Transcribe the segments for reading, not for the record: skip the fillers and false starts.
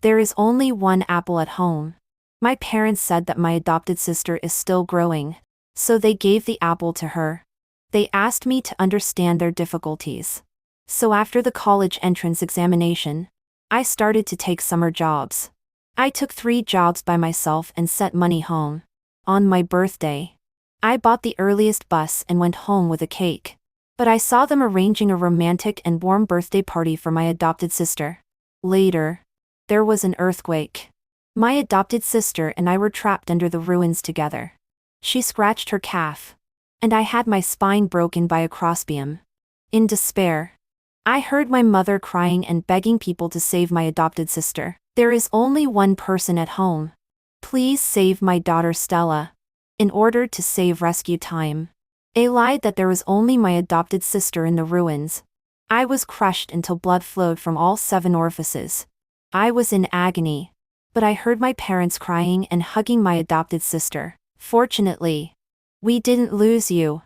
There is only one apple at home. My parents said that my adopted sister is still growing, so they gave the apple to her. They asked me to understand their difficulties. So after the college entrance examination, I started to take summer jobs. I took 3 jobs by myself and sent money home. On my birthday, I bought the earliest bus and went home with a cake. But I saw them arranging a romantic and warm birthday party for my adopted sister. Later, there was an earthquake. My adopted sister and I were trapped under the ruins together. She scratched her calf, and I had my spine broken by a crossbeam. In despair, I heard my mother crying and begging people to save my adopted sister. There is only one person at home. Please save my daughter Stella. In order to save rescue time, I lied that there was only my adopted sister in the ruins. I was crushed until blood flowed from all 7 orifices. I was in agony, but I heard my parents crying and hugging my adopted sister. Fortunately, we didn't lose you.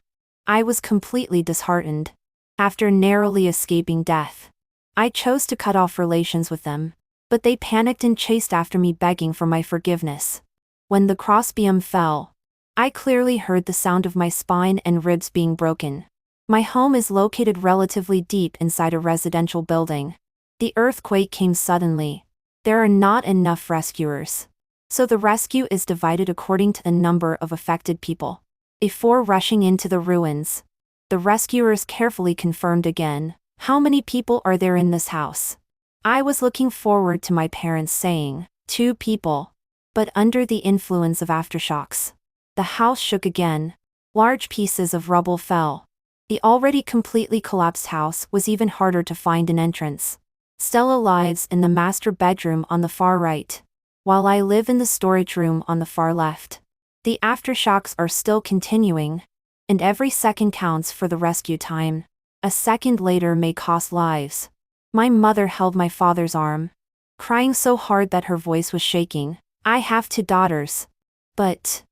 I was completely disheartened. After narrowly escaping death, I chose to cut off relations with them, but they panicked and chased after me begging for my forgiveness. When the crossbeam fell, I clearly heard the sound of my spine and ribs being broken. My home is located relatively deep inside a residential building. The earthquake came suddenly. There are not enough rescuers, so the rescue is divided according to the number of affected people. Before rushing into the ruins, the rescuers carefully confirmed again, "How many people are there in this house?" I was looking forward to my parents saying, "2 people." But under the influence of aftershocks, the house shook again. Large pieces of rubble fell. The already completely collapsed house was even harder to find an entrance. Stella lives in the master bedroom on the far right, while I live in the storage room on the far left. The aftershocks are still continuing, and every second counts for the rescue time. A second later may cost lives. My mother held my father's arm, crying so hard that her voice was shaking. I have 2 daughters. But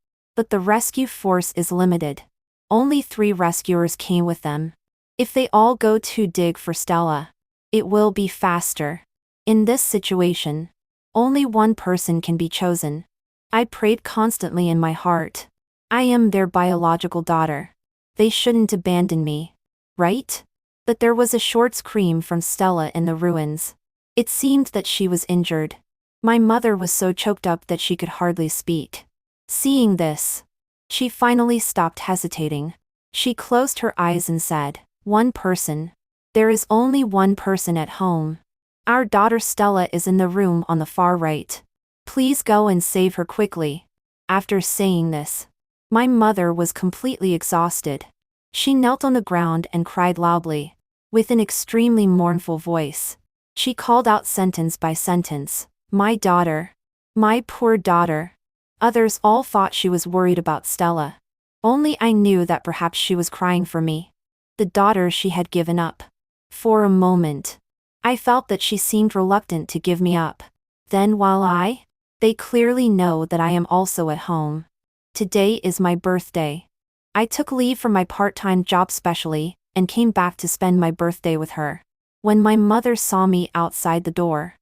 the rescue force is limited. Only 3 rescuers came with them. If they all go to dig for Stella, it will be faster. In this situation, only one person can be chosen. I prayed constantly in my heart. I am their biological daughter. They shouldn't abandon me, right? But there was a short scream from Stella in the ruins. It seemed that she was injured. My mother was so choked up that she could hardly speak. Seeing this, she finally stopped hesitating. She closed her eyes and said, "One person. There is only one person at home. Our daughter Stella is in the room on the far right. Please go and save her quickly." After saying this, my mother was completely exhausted. She knelt on the ground and cried loudly. With an extremely mournful voice, she called out sentence by sentence, "My daughter. My poor daughter." Others all thought she was worried about Stella. Only I knew that perhaps she was crying for me, the daughter she had given up. For a moment, I felt that she seemed reluctant to give me up. Then they clearly know that I am also at home. Today is my birthday. I took leave from my part-time job specially, and came back to spend my birthday with her. When my mother saw me outside the door,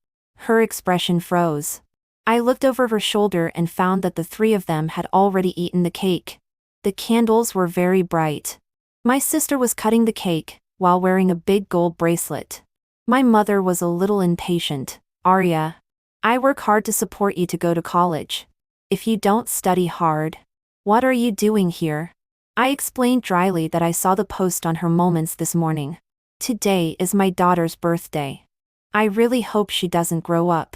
her expression froze. I looked over her shoulder and found that the 3 of them had already eaten the cake. The candles were very bright. My sister was cutting the cake, while wearing a big gold bracelet. My mother was a little impatient. "Arya, I work hard to support you to go to college. If you don't study hard, what are you doing here?" I explained dryly that I saw the post on her Moments this morning. Today is my daughter's birthday. I really hope she doesn't grow up.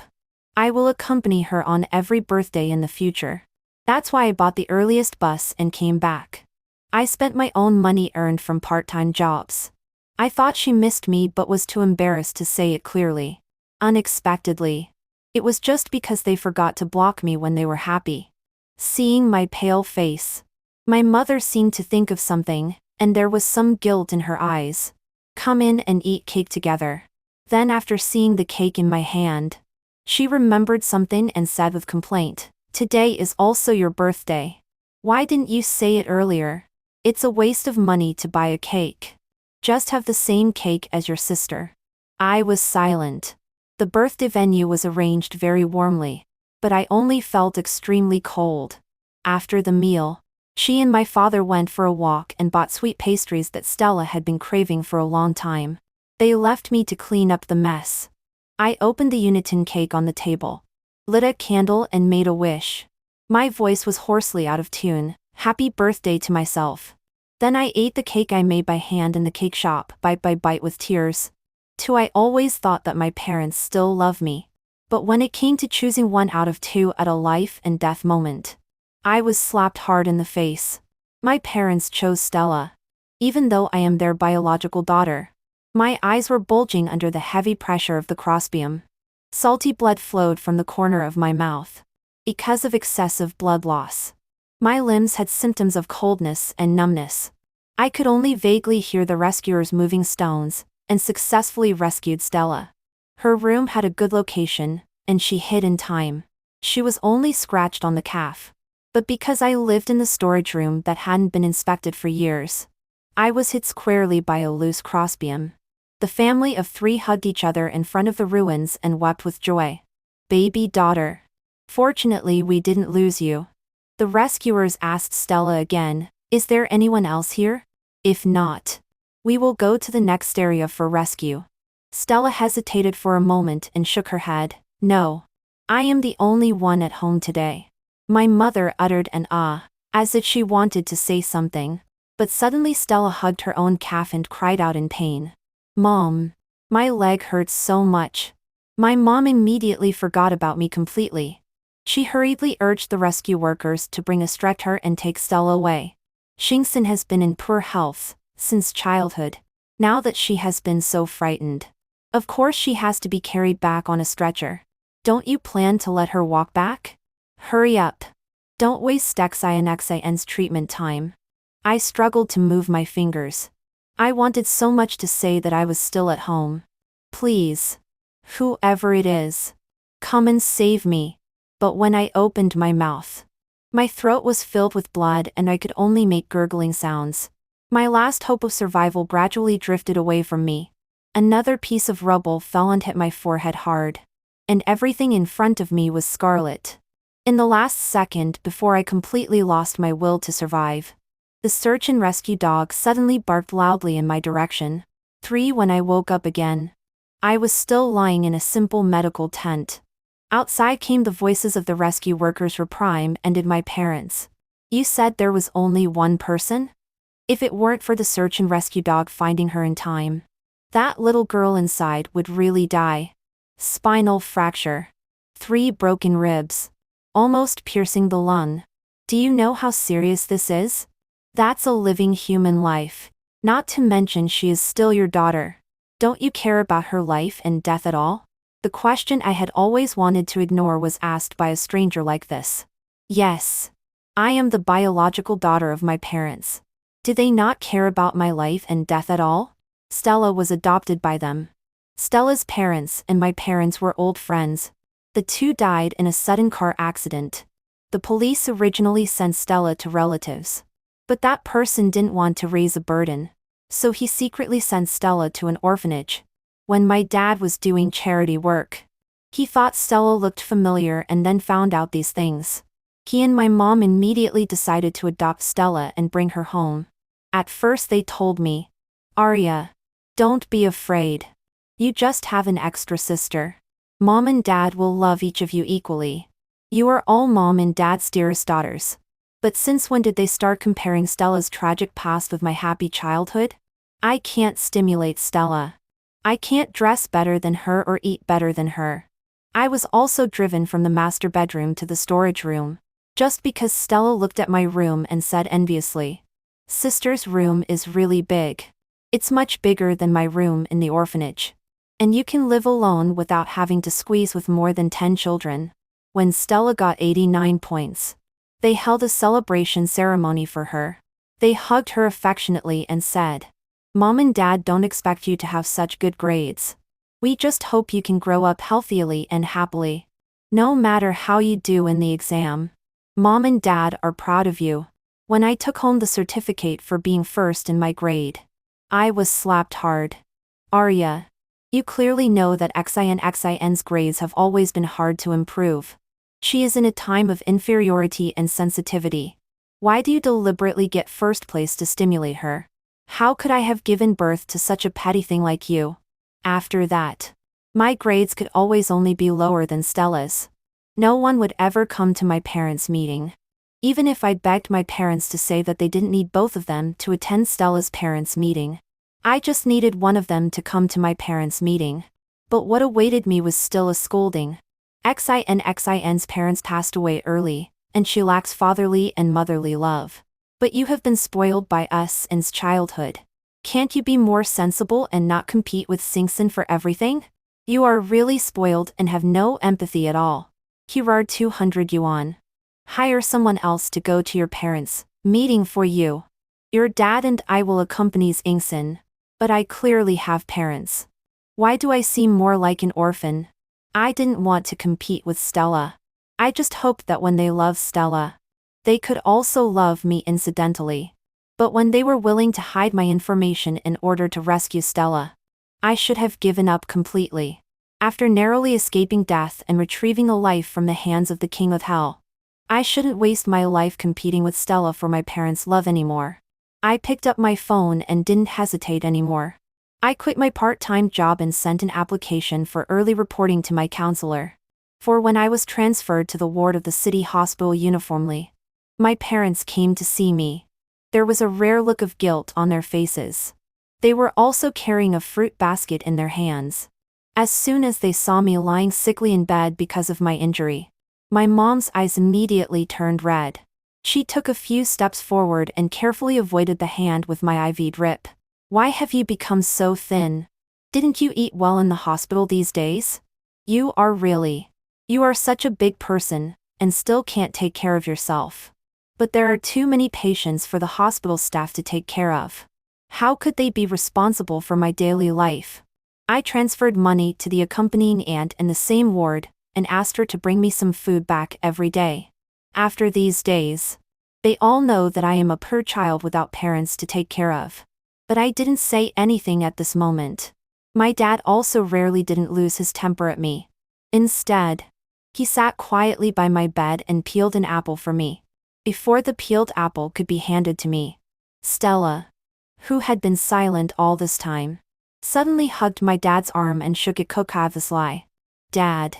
I will accompany her on every birthday in the future. That's why I bought the earliest bus and came back. I spent my own money earned from part-time jobs. I thought she missed me but was too embarrassed to say it clearly. Unexpectedly, it was just because they forgot to block me when they were happy. Seeing my pale face, my mother seemed to think of something, and there was some guilt in her eyes. "Come in and eat cake together." Then after seeing the cake in my hand, she remembered something and said with complaint, "Today is also your birthday. Why didn't you say it earlier? It's a waste of money to buy a cake. Just have the same cake as your sister." I was silent. The birthday venue was arranged very warmly, but I only felt extremely cold. After the meal, she and my father went for a walk and bought sweet pastries that Stella had been craving for a long time. They left me to clean up the mess. I opened the Unitin cake on the table, lit a candle and made a wish. My voice was hoarsely out of tune. Happy birthday to myself. Then I ate the cake I made by hand in the cake shop, bite by bite with tears. I always thought that my parents still love me. But when it came to choosing one out of two at a life and death moment, I was slapped hard in the face. My parents chose Stella. Even though I am their biological daughter. My eyes were bulging under the heavy pressure of the crossbeam. Salty blood flowed from the corner of my mouth. Because of excessive blood loss, my limbs had symptoms of coldness and numbness. I could only vaguely hear the rescuers moving stones, and successfully rescued Stella. Her room had a good location, and she hid in time. She was only scratched on the calf. But because I lived in the storage room that hadn't been inspected for years, I was hit squarely by a loose crossbeam. The family of 3 hugged each other in front of the ruins and wept with joy. Baby daughter. Fortunately, we didn't lose you. The rescuers asked Stella again, is there anyone else here? If not, we will go to the next area for rescue. Stella hesitated for a moment and shook her head. No. I am the only one at home today. My mother uttered an ah, as if she wanted to say something. But suddenly Stella hugged her own calf and cried out in pain. Mom. My leg hurts so much. My mom immediately forgot about me completely. She hurriedly urged the rescue workers to bring a stretcher and take Stella away. Xingxin has been in poor health since childhood. Now that she has been so frightened, of course she has to be carried back on a stretcher. Don't you plan to let her walk back? Hurry up. Don't waste Xinxin's treatment time. I struggled to move my fingers. I wanted so much to say that I was still at home. Please. Whoever it is. Come and save me. But when I opened my mouth, my throat was filled with blood and I could only make gurgling sounds. My last hope of survival gradually drifted away from me. Another piece of rubble fell and hit my forehead hard. And everything in front of me was scarlet. In the last second before I completely lost my will to survive, the search and rescue dog suddenly barked loudly in my direction. 3 When I woke up again, I was still lying in a simple medical tent. Outside came the voices of the rescue workers. Prime and my parents. You said there was only one person? If it weren't for the search and rescue dog finding her in time, that little girl inside would really die. Spinal fracture. 3 broken ribs. Almost piercing the lung. Do you know how serious this is? That's a living human life. Not to mention she is still your daughter. Don't you care about her life and death at all? The question I had always wanted to ignore was asked by a stranger like this. Yes. I am the biological daughter of my parents. Did they not care about my life and death at all? Stella was adopted by them. Stella's parents and my parents were old friends. The 2 died in a sudden car accident. The police originally sent Stella to relatives. But that person didn't want to raise a burden. So he secretly sent Stella to an orphanage. When my dad was doing charity work, he thought Stella looked familiar and then found out these things. He and my mom immediately decided to adopt Stella and bring her home. At first they told me, Arya, don't be afraid. You just have an extra sister. Mom and dad will love each of you equally. You are all mom and dad's dearest daughters. But since when did they start comparing Stella's tragic past with my happy childhood? I can't stimulate Stella. I can't dress better than her or eat better than her. I was also driven from the master bedroom to the storage room, just because Stella looked at my room and said enviously, Sister's room is really big. It's much bigger than my room in the orphanage. And you can live alone without having to squeeze with more than 10 children. When Stella got 89 points, they held a celebration ceremony for her. They hugged her affectionately and said, Mom and Dad don't expect you to have such good grades. We just hope you can grow up healthily and happily. No matter how you do in the exam. Mom and Dad are proud of you. When I took home the certificate for being first in my grade, I was slapped hard. Arya, You clearly know that XIN's grades have always been hard to improve. She is in a time of inferiority and sensitivity. Why do you deliberately get first place to stimulate her? How could I have given birth to such a petty thing like you? After that, my grades could always only be lower than Stella's. No one would ever come to my parents' meeting. Even if I begged my parents to say that they didn't need both of them to attend Stella's parents' meeting. I just needed one of them to come to my parents' meeting. But what awaited me was still a scolding. XIN's parents passed away early, and she lacks fatherly and motherly love. But you have been spoiled by us since childhood. Can't you be more sensible and not compete with Singson for everything? You are really spoiled and have no empathy at all. He roared 200 yuan. Hire someone else to go to your parents' meeting for you. Your dad and I will accompany Singson. But I clearly have parents. Why do I seem more like an orphan? I didn't want to compete with Stella. I just hoped that when they love Stella, they could also love me incidentally. But when they were willing to hide my information in order to rescue Stella, I should have given up completely. After narrowly escaping death and retrieving a life from the hands of the King of Hell, I shouldn't waste my life competing with Stella for my parents' love anymore. I picked up my phone and didn't hesitate anymore. I quit my part-time job and sent an application for early reporting to my counselor. For when I was transferred to the ward of the city hospital uniformly, my parents came to see me. There was a rare look of guilt on their faces. They were also carrying a fruit basket in their hands. As soon as they saw me lying sickly in bed because of my injury, my mom's eyes immediately turned red. She took a few steps forward and carefully avoided the hand with my IV drip. Why have you become so thin? Didn't you eat well in the hospital these days? You are such a big person, and still can't take care of yourself. But there are too many patients for the hospital staff to take care of. How could they be responsible for my daily life? I transferred money to the accompanying aunt in the same ward, and asked her to bring me some food back every day. After these days, they all know that I am a poor child without parents to take care of. But I didn't say anything at this moment. My dad also rarely didn't lose his temper at me. Instead, he sat quietly by my bed and peeled an apple for me. Before the peeled apple could be handed to me, Stella, who had been silent all this time, suddenly hugged my dad's arm and shook it coquettously. Dad,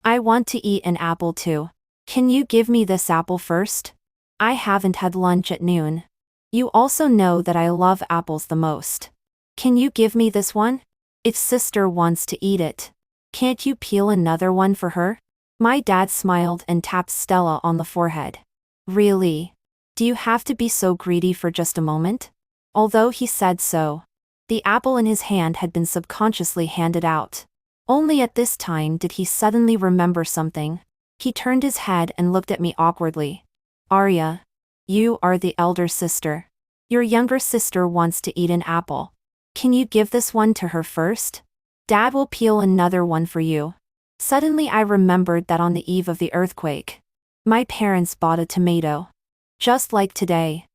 I want to eat an apple too. Can you give me this apple first? I haven't had lunch at noon. You also know that I love apples the most. Can you give me this one? If sister wants to eat it, can't you peel another one for her? My dad smiled and tapped Stella on the forehead. Really? Do you have to be so greedy for just a moment? Although he said so, the apple in his hand had been subconsciously handed out. Only at this time did he suddenly remember something. He turned his head and looked at me awkwardly. Arya, you are the elder sister. Your younger sister wants to eat an apple. Can you give this one to her first? Dad will peel another one for you. Suddenly I remembered that on the eve of the earthquake, my parents bought a tomato. Just like today.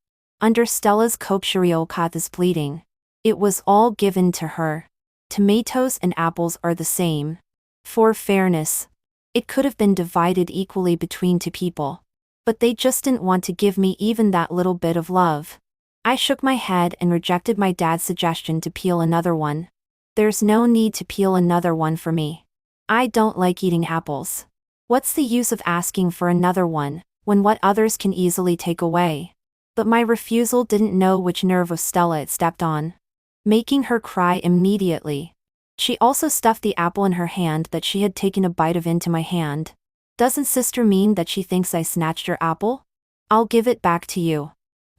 Under Stella's Kopshariolkatha's pleading, it was all given to her. Tomatoes and apples are the same. For fairness, it could have been divided equally between two people. But they just didn't want to give me even that little bit of love. I shook my head and rejected my dad's suggestion to peel another one. There's no need to peel another one for me. I don't like eating apples. What's the use of asking for another one, when what others can easily take away? But my refusal didn't know which nerve of Stella it stepped on, making her cry immediately. She also stuffed the apple in her hand that she had taken a bite of into my hand. Doesn't sister mean that she thinks I snatched your apple? I'll give it back to you.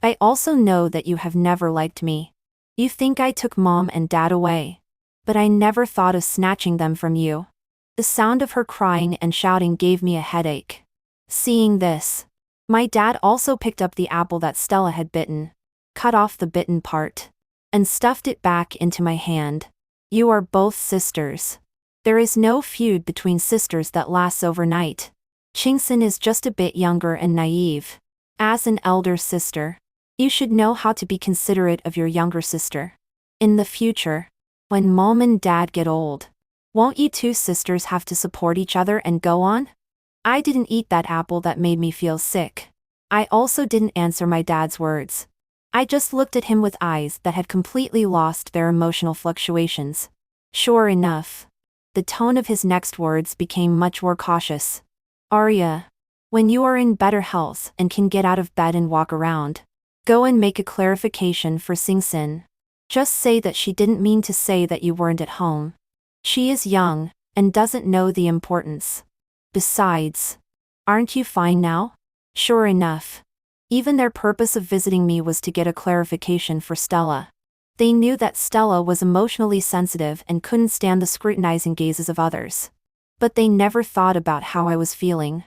I also know that you have never liked me. You think I took mom and dad away. But I never thought of snatching them from you. The sound of her crying and shouting gave me a headache. Seeing this, my dad also picked up the apple that Stella had bitten, cut off the bitten part, and stuffed it back into my hand. You are both sisters. There is no feud between sisters that lasts overnight. Chingson is just a bit younger and naive. As an elder sister, you should know how to be considerate of your younger sister. In the future, When mom and dad get old, won't you two sisters have to support each other and go on? I didn't eat that apple that made me feel sick. I also didn't answer my dad's words. I just looked at him with eyes that had completely lost their emotional fluctuations. Sure enough, the tone of his next words became much more cautious. Arya, when you are in better health and can get out of bed and walk around, go and make a clarification for Singsin. Just say that she didn't mean to say that you weren't at home. She is young and doesn't know the importance. Besides, aren't you fine now? Sure enough, even their purpose of visiting me was to get a clarification for Stella. They knew that Stella was emotionally sensitive and couldn't stand the scrutinizing gazes of others. But they never thought about how I was feeling.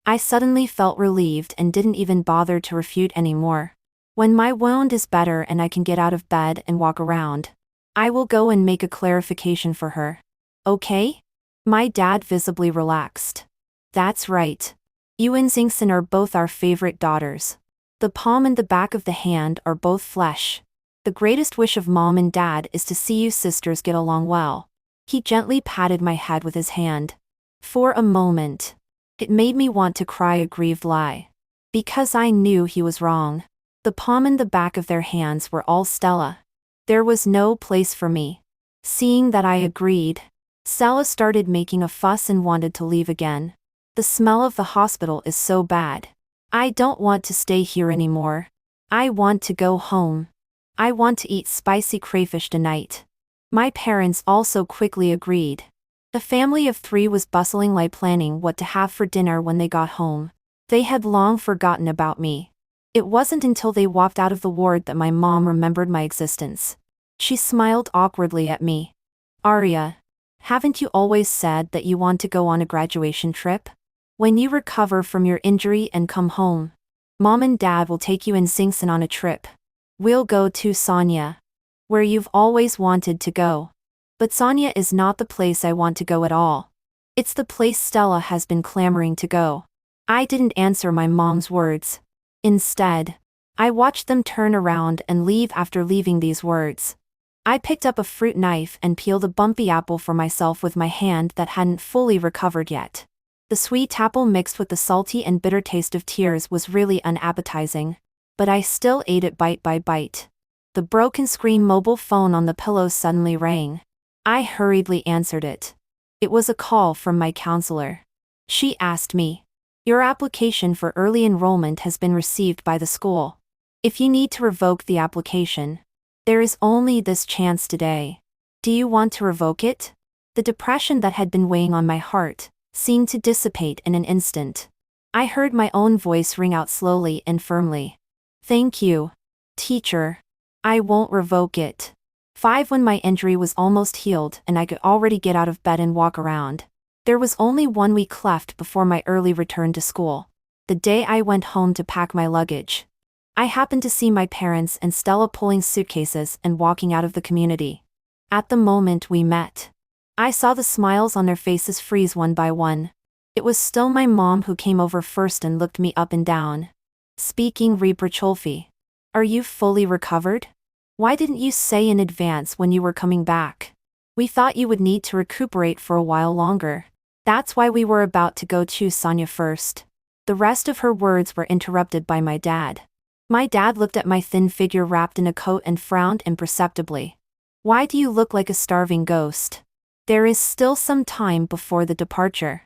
I suddenly felt relieved and didn't even bother to refute anymore. When my wound is better and I can get out of bed and walk around, I will go and make a clarification for her. Okay? My dad visibly relaxed. That's right. You and Singsin are both our favorite daughters. The palm and the back of the hand are both flesh. The greatest wish of mom and dad is to see you sisters get along well. He gently patted my head with his hand. For a moment, it made me want to cry a grieved lie. Because I knew he was wrong. The palm and the back of their hands were all Stella. There was no place for me. Seeing that I agreed, Stella started making a fuss and wanted to leave again. The smell of the hospital is so bad. I don't want to stay here anymore. I want to go home. I want to eat spicy crayfish tonight. My parents also quickly agreed. The family of 3 was bustling like planning what to have for dinner when they got home. They had long forgotten about me. It wasn't until they walked out of the ward that my mom remembered my existence. She smiled awkwardly at me. Arya, haven't you always said that you want to go on a graduation trip? When you recover from your injury and come home, mom and dad will take you and Singsin on a trip. We'll go to Sonia, where you've always wanted to go. But Sonia is not the place I want to go at all. It's the place Stella has been clamoring to go. I didn't answer my mom's words. Instead, I watched them turn around and leave after leaving these words. I picked up a fruit knife and peeled a bumpy apple for myself with my hand that hadn't fully recovered yet. The sweet apple mixed with the salty and bitter taste of tears was really unappetizing. But I still ate it bite by bite. The broken screen mobile phone on the pillow suddenly rang. I hurriedly answered it. It was a call from my counselor. She asked me, "Your application for early enrollment has been received by the school. If you need to revoke the application, there is only this chance today. Do you want to revoke it?" The depression that had been weighing on my heart seemed to dissipate in an instant. I heard my own voice ring out slowly and firmly. Thank you, teacher. I won't revoke it. 5 When my injury was almost healed and I could already get out of bed and walk around. There was only 1 week left before my early return to school. The day I went home to pack my luggage, I happened to see my parents and Stella pulling suitcases and walking out of the community. At the moment we met, I saw the smiles on their faces freeze one by one. It was still my mom who came over first and looked me up and down. Speaking Reprocholfi. Are you fully recovered? Why didn't you say in advance when you were coming back? We thought you would need to recuperate for a while longer. That's why we were about to go to Sonia first. The rest of her words were interrupted by my dad. My dad looked at my thin figure wrapped in a coat and frowned imperceptibly. Why do you look like a starving ghost? There is still some time before the departure.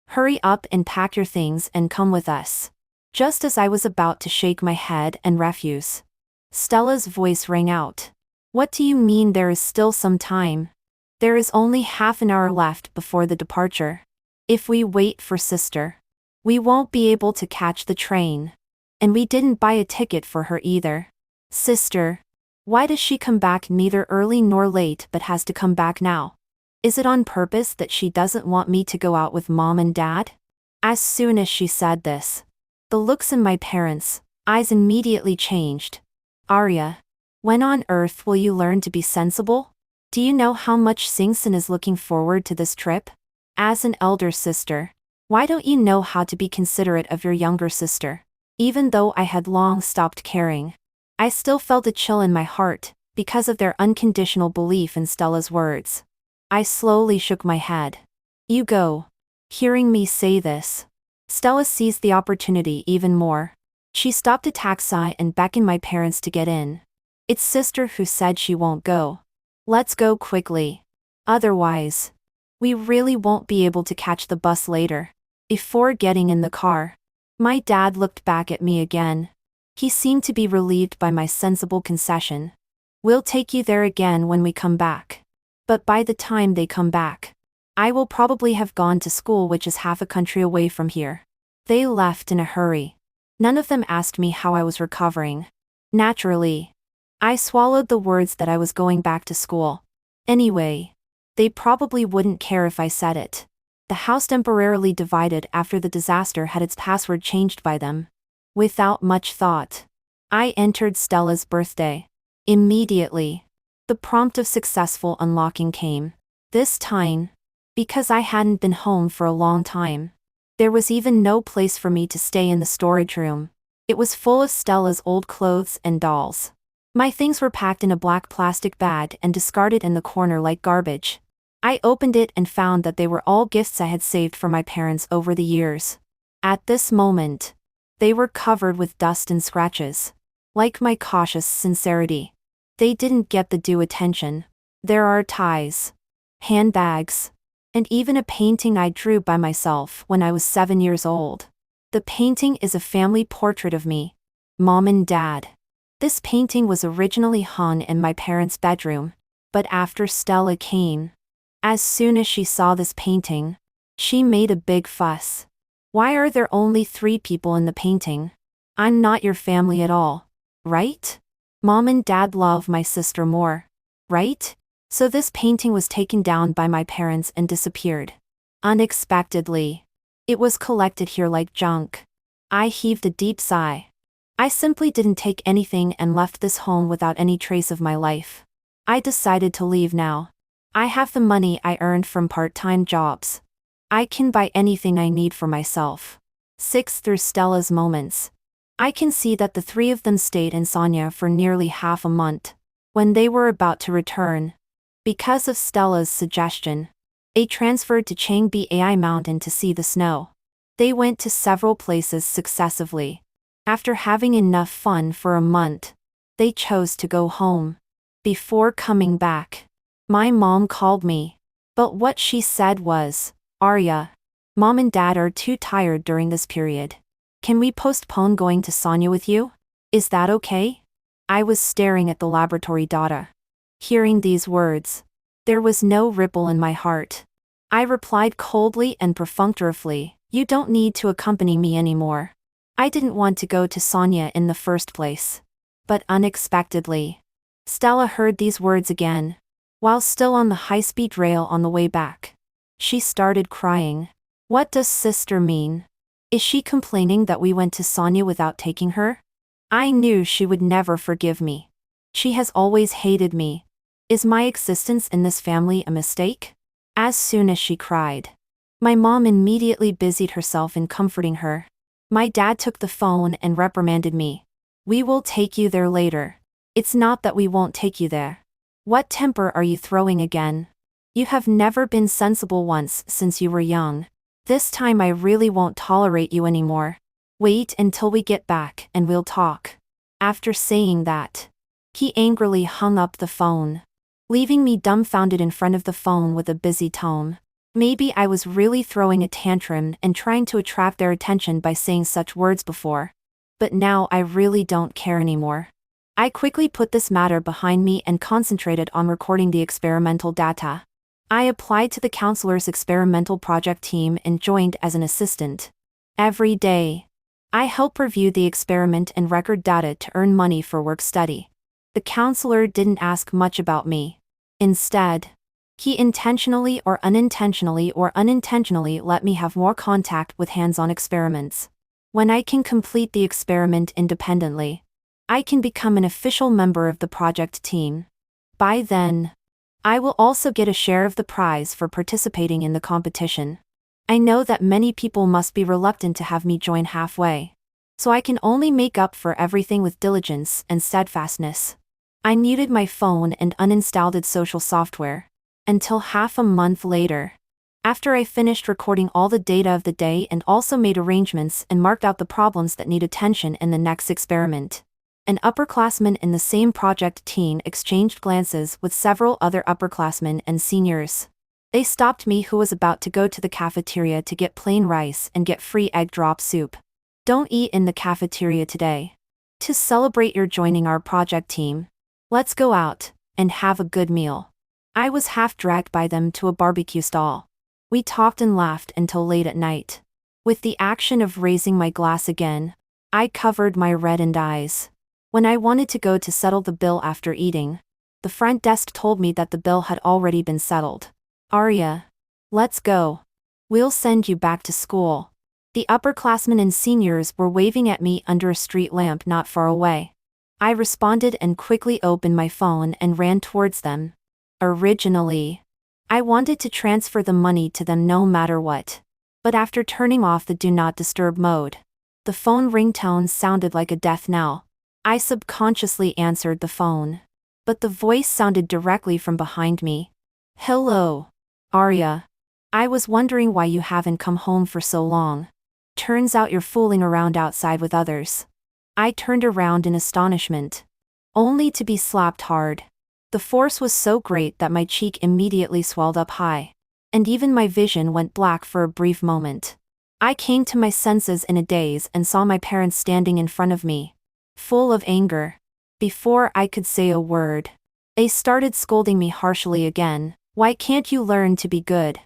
Hurry up and pack your things and come with us. Just as I was about to shake my head and refuse, Stella's voice rang out. What do you mean there is still some time? There is only half an hour left before the departure. If we wait for sister, we won't be able to catch the train. And we didn't buy a ticket for her either. Sister, why does she come back neither early nor late but has to come back now? Is it on purpose that she doesn't want me to go out with mom and dad? As soon as she said this, the looks in my parents' eyes immediately changed. Arya, when on earth will you learn to be sensible? Do you know how much Singsin is looking forward to this trip? As an elder sister, why don't you know how to be considerate of your younger sister? Even though I had long stopped caring, I still felt a chill in my heart because of their unconditional belief in Stella's words. I slowly shook my head. You go. Hearing me say this, Stella seized the opportunity even more. She stopped a taxi and beckoned my parents to get in. It's sister who said she won't go. Let's go quickly. Otherwise, we really won't be able to catch the bus later. Before getting in the car, my dad looked back at me again. He seemed to be relieved by my sensible concession. We'll take you there again when we come back. But by the time they come back, I will probably have gone to school, which is half a country away from here. They left in a hurry. None of them asked me how I was recovering. Naturally, I swallowed the words that I was going back to school. Anyway, they probably wouldn't care if I said it. The house temporarily divided after the disaster had its password changed by them. Without much thought, I entered Stella's birthday. Immediately, the prompt of successful unlocking came. This time, because I hadn't been home for a long time. There was even no place for me to stay in the storage room. It was full of Stella's old clothes and dolls. My things were packed in a black plastic bag and discarded in the corner like garbage. I opened it and found that they were all gifts I had saved for my parents over the years. At this moment, they were covered with dust and scratches. Like my cautious sincerity, they didn't get the due attention. There are ties, handbags, and even a painting I drew by myself when I was 7 years old. The painting is a family portrait of me, Mom and Dad. This painting was originally hung in my parents' bedroom, but after Stella came, as soon as she saw this painting, she made a big fuss. Why are there only 3 people in the painting? I'm not your family at all, right? Mom and Dad love my sister more, right? So this painting was taken down by my parents and disappeared. Unexpectedly. It was collected here like junk. I heaved a deep sigh. I simply didn't take anything and left this home without any trace of my life. I decided to leave now. I have the money I earned from part-time jobs. I can buy anything I need for myself. 6 Through Stella's moments, I can see that the 3 of them stayed in Sonia for nearly half a month. When they were about to return, because of Stella's suggestion, they transferred to Changbai Mountain to see the snow. They went to several places successively. After having enough fun for a month, they chose to go home. Before coming back, my mom called me. But what she said was, Arya, Mom and Dad are too tired during this period. Can we postpone going to Sonia with you? Is that okay? I was staring at the laboratory data. Hearing these words, there was no ripple in my heart. I replied coldly and perfunctorily, you don't need to accompany me anymore. I didn't want to go to Sonia in the first place. But unexpectedly, Stella heard these words again. While still on the high-speed rail on the way back, she started crying. What does sister mean? Is she complaining that we went to Sonia without taking her? I knew she would never forgive me. She has always hated me. Is my existence in this family a mistake? As soon as she cried, my mom immediately busied herself in comforting her. My dad took the phone and reprimanded me. We will take you there later. It's not that we won't take you there. What temper are you throwing again? You have never been sensible once since you were young. This time I really won't tolerate you anymore. Wait until we get back and we'll talk. After saying that, he angrily hung up the phone, leaving me dumbfounded in front of the phone with a busy tone. Maybe I was really throwing a tantrum and trying to attract their attention by saying such words before. But now I really don't care anymore. I quickly put this matter behind me and concentrated on recording the experimental data. I applied to the counselor's experimental project team and joined as an assistant. Every day, I help review the experiment and record data to earn money for work study. The counselor didn't ask much about me. Instead, he intentionally or unintentionally let me have more contact with hands-on experiments. When I can complete the experiment independently, I can become an official member of the project team. By then, I will also get a share of the prize for participating in the competition. I know that many people must be reluctant to have me join halfway, so I can only make up for everything with diligence and steadfastness. I muted my phone and uninstalled its social software. Until half a month later. After I finished recording all the data of the day and also made arrangements and marked out the problems that need attention in the next experiment. An upperclassman in the same project team exchanged glances with several other upperclassmen and seniors. They stopped me who was about to go to the cafeteria to get plain rice and get free egg drop soup. Don't eat in the cafeteria today. To celebrate your joining our project team. Let's go out and have a good meal. I was half dragged by them to a barbecue stall. We talked and laughed until late at night. With the action of raising my glass again, I covered my reddened eyes. When I wanted to go to settle the bill after eating, the front desk told me that the bill had already been settled. Arya, let's go. We'll send you back to school. The upperclassmen and seniors were waving at me under a street lamp not far away. I responded and quickly opened my phone and ran towards them. Originally, I wanted to transfer the money to them no matter what. But after turning off the do not disturb mode, the phone ringtone sounded like a death knell. I subconsciously answered the phone. But the voice sounded directly from behind me. Hello, Arya. I was wondering why you haven't come home for so long. Turns out you're fooling around outside with others. I turned around in astonishment. Only to be slapped hard. The force was so great that my cheek immediately swelled up high. And even my vision went black for a brief moment. I came to my senses in a daze and saw my parents standing in front of me. Full of anger. Before I could say a word, they started scolding me harshly again. Why can't you learn to be good?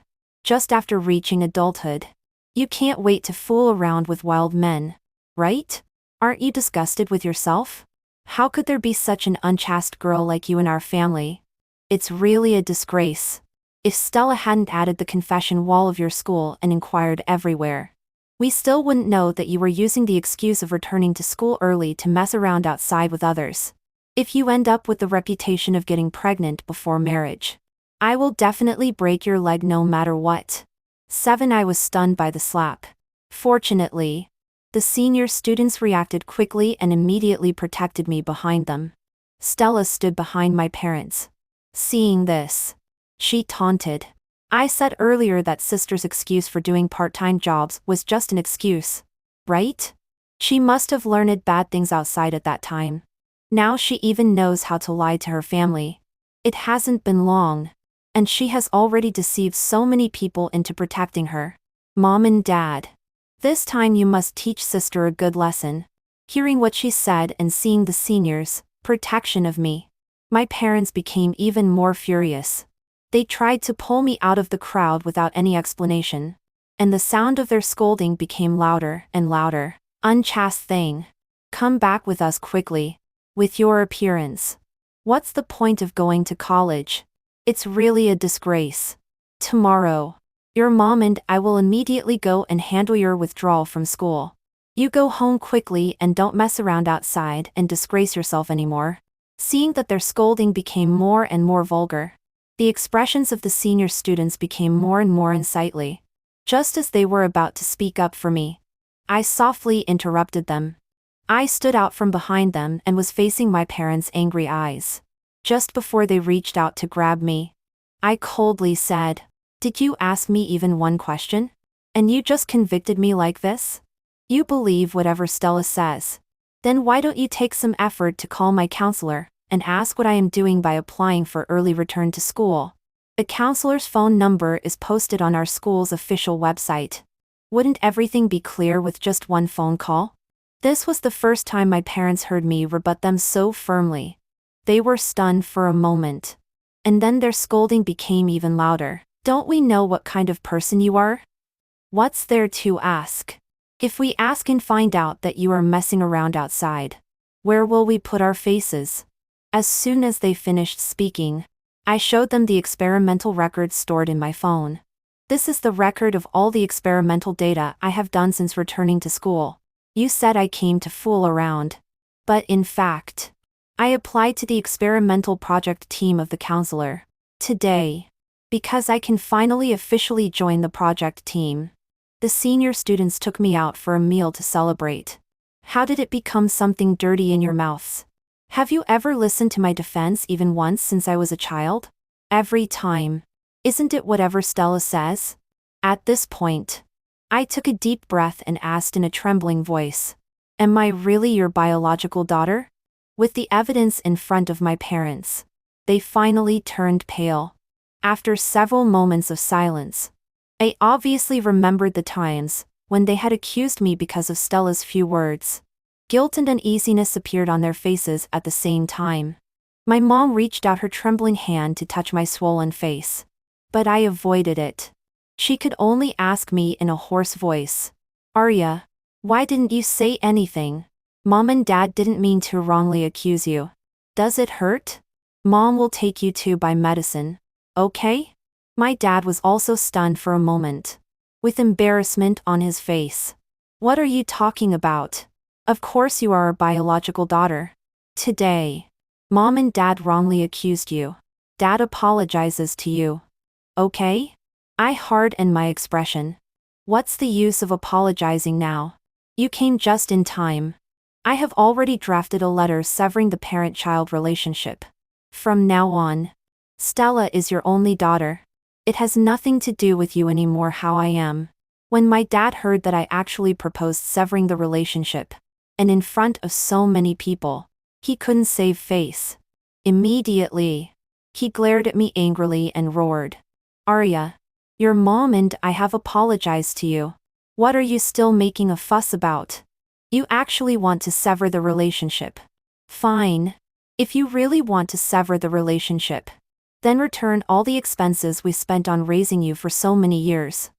Just after reaching adulthood. You can't wait to fool around with wild men. Right? Aren't you disgusted with yourself? How could there be such an unchaste girl like you in our family? It's really a disgrace. If Stella hadn't added the confession wall of your school and inquired everywhere, we still wouldn't know that you were using the excuse of returning to school early to mess around outside with others. If you end up with the reputation of getting pregnant before marriage, I will definitely break your leg no matter what. 7. I was stunned by the slap. Fortunately, the senior students reacted quickly and immediately protected me behind them. Stella stood behind my parents. Seeing this, she taunted. I said earlier that sister's excuse for doing part-time jobs was just an excuse. Right? She must have learned bad things outside at that time. Now she even knows how to lie to her family. It hasn't been long. And she has already deceived so many people into protecting her. Mom and Dad. This time you must teach sister a good lesson. Hearing what she said and seeing the seniors' protection of me, my parents became even more furious. They tried to pull me out of the crowd without any explanation. And the sound of their scolding became louder and louder. Unchaste thing. Come back with us quickly. With your appearance. What's the point of going to college? It's really a disgrace. Tomorrow, your mom and I will immediately go and handle your withdrawal from school. You go home quickly and don't mess around outside and disgrace yourself anymore. Seeing that their scolding became more and more vulgar, the expressions of the senior students became more and more unsightly. Just as they were about to speak up for me, I softly interrupted them. I stood out from behind them and was facing my parents' angry eyes. Just before they reached out to grab me, I coldly said, "Did you ask me even one question? And you just convicted me like this? You believe whatever Stella says. Then why don't you take some effort to call my counselor and ask what I am doing by applying for early return to school? The counselor's phone number is posted on our school's official website. Wouldn't everything be clear with just one phone call?" This was the first time my parents heard me rebut them so firmly. They were stunned for a moment. And then their scolding became even louder. Don't we know what kind of person you are? What's there to ask? If we ask and find out that you are messing around outside, where will we put our faces? As soon as they finished speaking, I showed them the experimental records stored in my phone. This is the record of all the experimental data I have done since returning to school. You said I came to fool around. But in fact, I applied to the experimental project team of the counselor today, because I can finally officially join the project team. The senior students took me out for a meal to celebrate. How did it become something dirty in your mouths? Have you ever listened to my defense even once since I was a child? Every time. Isn't it whatever Stella says? At this point, I took a deep breath and asked in a trembling voice, "Am I really your biological daughter?" With the evidence in front of my parents, they finally turned pale. After several moments of silence, I obviously remembered the times when they had accused me because of Stella's few words. Guilt and uneasiness appeared on their faces at the same time. My mom reached out her trembling hand to touch my swollen face, but I avoided it. She could only ask me in a hoarse voice, "Arya, why didn't you say anything? Mom and Dad didn't mean to wrongly accuse you. Does it hurt? Mom will take you to buy medicine, okay?" My dad was also stunned for a moment, with embarrassment on his face. "What are you talking about? Of course you are our biological daughter. Today, Mom and Dad wrongly accused you. Dad apologizes to you. Okay?" I hardened my expression. "What's the use of apologizing now? You came just in time. I have already drafted a letter severing the parent-child relationship. From now on, Stella is your only daughter. It has nothing to do with you anymore how I am." When my dad heard that I actually proposed severing the relationship, and in front of so many people, he couldn't save face. Immediately, he glared at me angrily and roared, "Arya, your mom and I have apologized to you. What are you still making a fuss about? You actually want to sever the relationship. Fine. If you really want to sever the relationship, then return all the expenses we spent on raising you for so many years.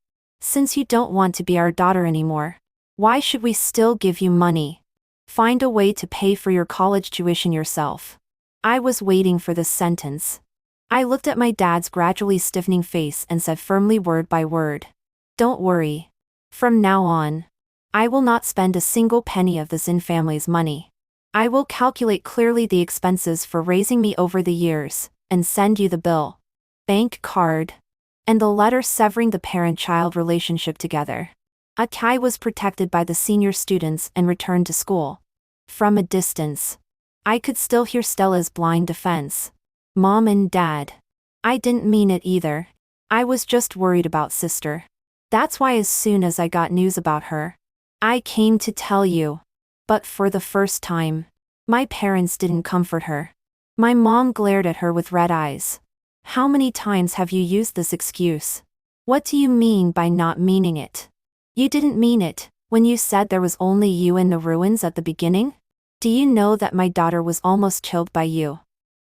Since you don't want to be our daughter anymore, why should we still give you money? Find a way to pay for your college tuition yourself." I was waiting for this sentence. I looked at my dad's gradually stiffening face and said firmly word by word, "Don't worry. From now on, I will not spend a single penny of the Zin family's money. I will calculate clearly the expenses for raising me over the years, and send you the bill, bank card, and the letter severing the parent-child relationship together." Akai was protected by the senior students and returned to school. From a distance, I could still hear Stella's blind defense. "Mom and Dad. I didn't mean it either. I was just worried about sister. That's why as soon as I got news about her, I came to tell you." But for the first time, my parents didn't comfort her. My mom glared at her with red eyes. "How many times have you used this excuse? What do you mean by not meaning it? You didn't mean it when you said there was only you in the ruins at the beginning? Do you know that my daughter was almost killed by you?"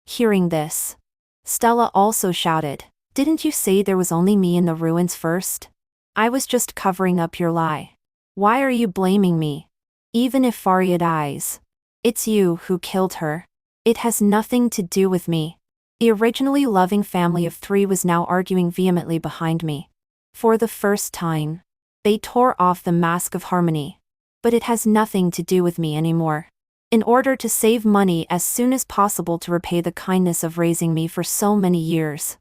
Hearing this, Stella also shouted, "Didn't you say there was only me in the ruins first? I was just covering up your lie. Why are you blaming me? Even if Faria dies, it's you who killed her. It has nothing to do with me." The originally loving family of three was now arguing vehemently behind me. For the first time, they tore off the mask of harmony. But it has nothing to do with me anymore. In order to save money as soon as possible to repay the kindness of raising me for so many years,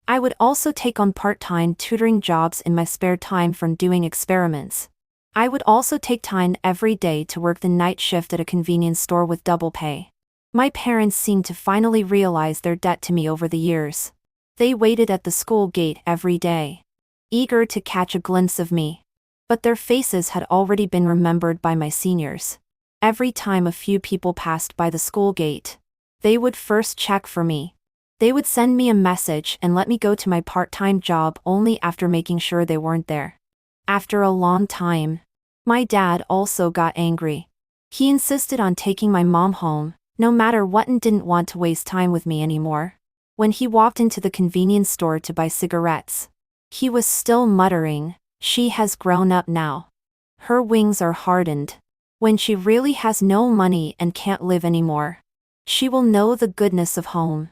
I would also take on part-time tutoring jobs in my spare time from doing experiments. I would also take time every day to work the night shift at a convenience store with double pay. My parents seemed to finally realize their debt to me over the years. They waited at the school gate every day, eager to catch a glimpse of me. But their faces had already been remembered by my seniors. Every time a few people passed by the school gate, they would first check for me. They would send me a message and let me go to my part-time job only after making sure they weren't there. After a long time, my dad also got angry. He insisted on taking my mom home, no matter what, and didn't want to waste time with me anymore. When he walked into the convenience store to buy cigarettes, he was still muttering, "She has grown up now. Her wings are hardened. When she really has no money and can't live anymore, she will know the goodness of home.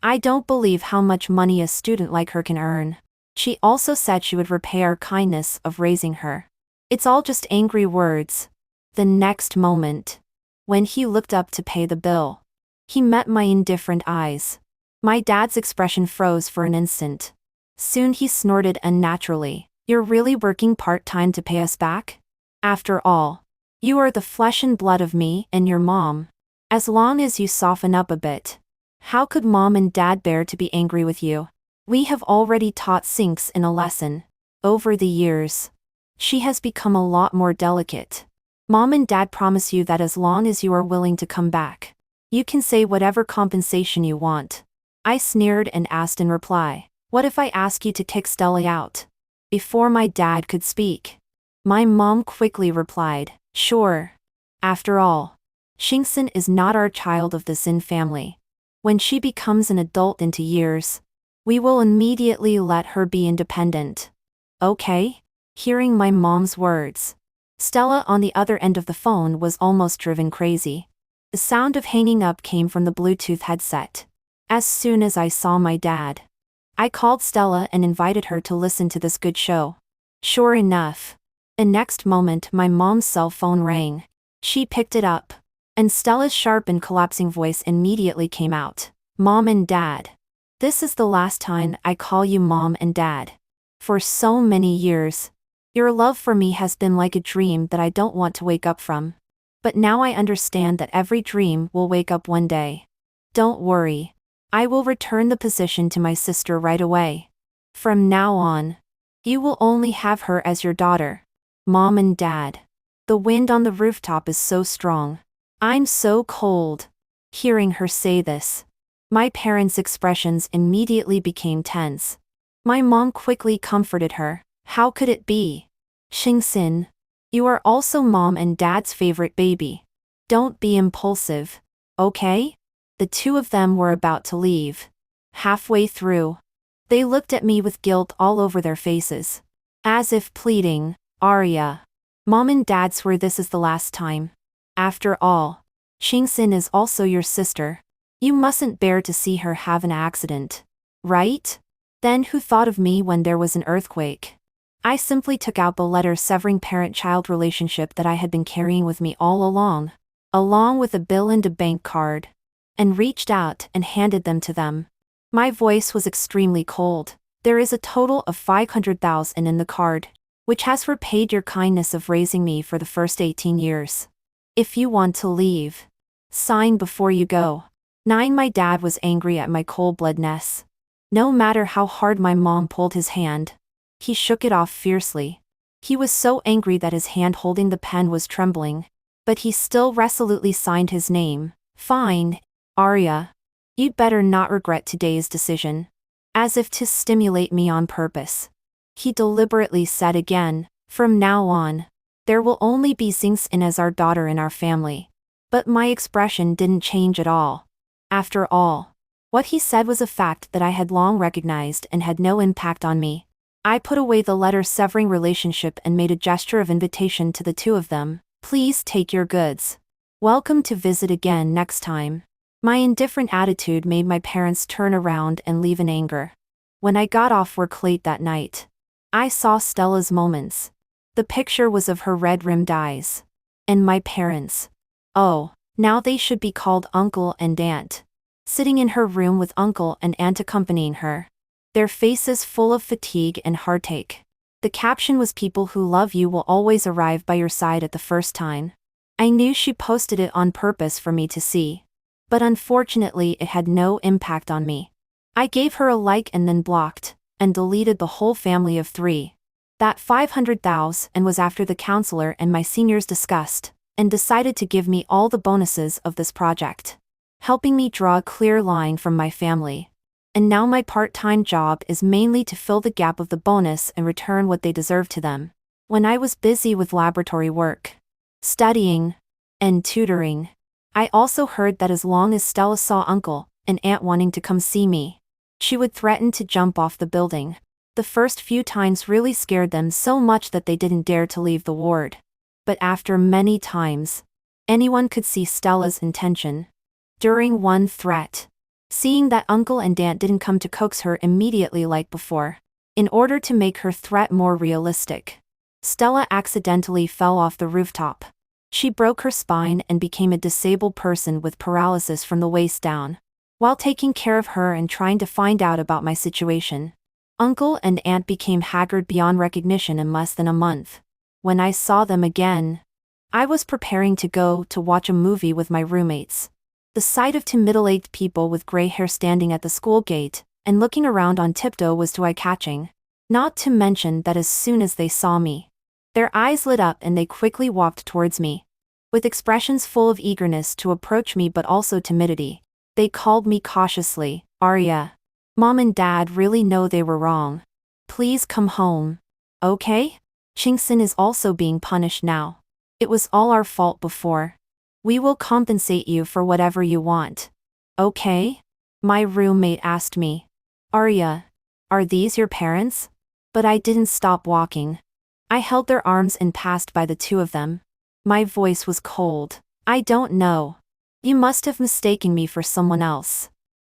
I don't believe how much money a student like her can earn." She also said she would repay our kindness of raising her. It's all just angry words. The next moment, when he looked up to pay the bill, he met my indifferent eyes. My dad's expression froze for an instant. Soon he snorted unnaturally, "You're really working part-time to pay us back? After all, you are the flesh and blood of me and your mom. As long as you soften up a bit. How could mom and dad bear to be angry with you? We have already taught Sinks in a lesson. Over the years, she has become a lot more delicate. Mom and dad promise you that as long as you are willing to come back, you can say whatever compensation you want. I sneered and asked in reply, what if I ask you to kick Stella out? Before my dad could speak, my mom quickly replied, sure. After all, Shingsun is not our child of the Sin family. When she becomes an adult into years, we will immediately let her be independent. Okay? Hearing my mom's words, Stella on the other end of the phone was almost driven crazy. The sound of hanging up came from the Bluetooth headset. As soon as I saw my dad, I called Stella and invited her to listen to this good show. Sure enough, the next moment my mom's cell phone rang. She picked it up, and Stella's sharp and collapsing voice immediately came out. Mom and Dad. This is the last time I call you Mom and Dad. For so many years, your love for me has been like a dream that I don't want to wake up from. But now I understand that every dream will wake up one day. Don't worry. I will return the position to my sister right away. From now on, you will only have her as your daughter. Mom and Dad. The wind on the rooftop is so strong. I'm so cold. Hearing her say this, my parents' expressions immediately became tense. My mom quickly comforted her. How could it be? Shingsun, you are also Mom and Dad's favorite baby. Don't be impulsive, okay? The two of them were about to leave. Halfway through, they looked at me with guilt all over their faces. As if pleading, Arya. Mom and Dad swear this is the last time. After all, Shingsun is also your sister. You mustn't bear to see her have an accident. Right? Then who thought of me when there was an earthquake? I simply took out the letter severing parent-child relationship that I had been carrying with me all along with a bill and a bank card, and reached out and handed them to them. My voice was extremely cold. There is a total of 500,000 in the card, which has repaid your kindness of raising me for the first 18 years. If you want to leave, sign before you go. 9. My dad was angry at my cold-bloodedness. No matter how hard my mom pulled his hand, he shook it off fiercely. He was so angry that his hand holding the pen was trembling, but he still resolutely signed his name. Fine, Arya. You'd better not regret today's decision. As if to stimulate me on purpose, he deliberately said again, from now on, there will only be Xingxin as our daughter in our family. But my expression didn't change at all. After all, what he said was a fact that I had long recognized and had no impact on me. I put away the letter severing relationship and made a gesture of invitation to the two of them. Please take your goods. Welcome to visit again next time. My indifferent attitude made my parents turn around and leave in anger. When I got off work late that night, I saw Stella's moments. The picture was of her red-rimmed eyes. And my parents. Oh, now they should be called uncle and aunt. Sitting in her room with uncle and aunt accompanying her. Their faces full of fatigue and heartache. The caption was people who love you will always arrive by your side at the first time. I knew she posted it on purpose for me to see. But unfortunately it had no impact on me. I gave her a like and then blocked, and deleted the whole family of 3. That 500,000 was after the counselor and my seniors discussed, and decided to give me all the bonuses of this project, helping me draw a clear line from my family. And now my part-time job is mainly to fill the gap of the bonus and return what they deserve to them. When I was busy with laboratory work, studying, and tutoring, I also heard that as long as Stella saw uncle and aunt wanting to come see me, she would threaten to jump off the building. The first few times really scared them so much that they didn't dare to leave the ward. But after many times, anyone could see Stella's intention. During one threat, seeing that uncle and aunt didn't come to coax her immediately like before, in order to make her threat more realistic, Stella accidentally fell off the rooftop. She broke her spine and became a disabled person with paralysis from the waist down. While taking care of her and trying to find out about my situation, uncle and aunt became haggard beyond recognition in less than a month. When I saw them again, I was preparing to go to watch a movie with my roommates. The sight of two middle-aged people with gray hair standing at the school gate and looking around on tiptoe was too eye-catching. Not to mention that as soon as they saw me, their eyes lit up and they quickly walked towards me. With expressions full of eagerness to approach me but also timidity, they called me cautiously, "Arya. Mom and Dad really know they were wrong. Please come home. Okay? Chingson is also being punished now. It was all our fault before. We will compensate you for whatever you want. Okay?" My roommate asked me, "Arya, are these your parents?" But I didn't stop walking. I held their arms and passed by the two of them. My voice was cold. "I don't know. You must have mistaken me for someone else."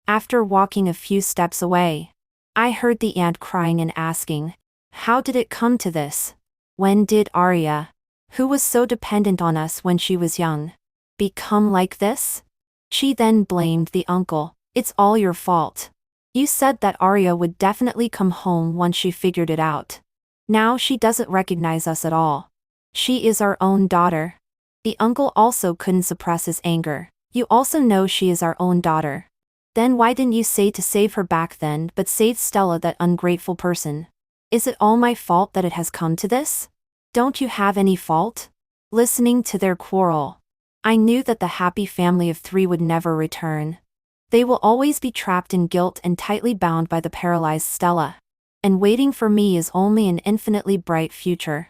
After walking a few steps away, I heard the aunt crying and asking, "How did it come to this? When did Arya, who was so dependent on us when she was young, become like this?" She then blamed the uncle. "It's all your fault. You said that Arya would definitely come home once she figured it out. Now she doesn't recognize us at all. She is our own daughter." The uncle also couldn't suppress his anger. "You also know she is our own daughter. Then why didn't you say to save her back then but saved Stella, that ungrateful person? Is it all my fault that it has come to this? Don't you have any fault?" Listening to their quarrel, I knew that the happy family of three would never return. They will always be trapped in guilt and tightly bound by the paralyzed Stella. And waiting for me is only an infinitely bright future.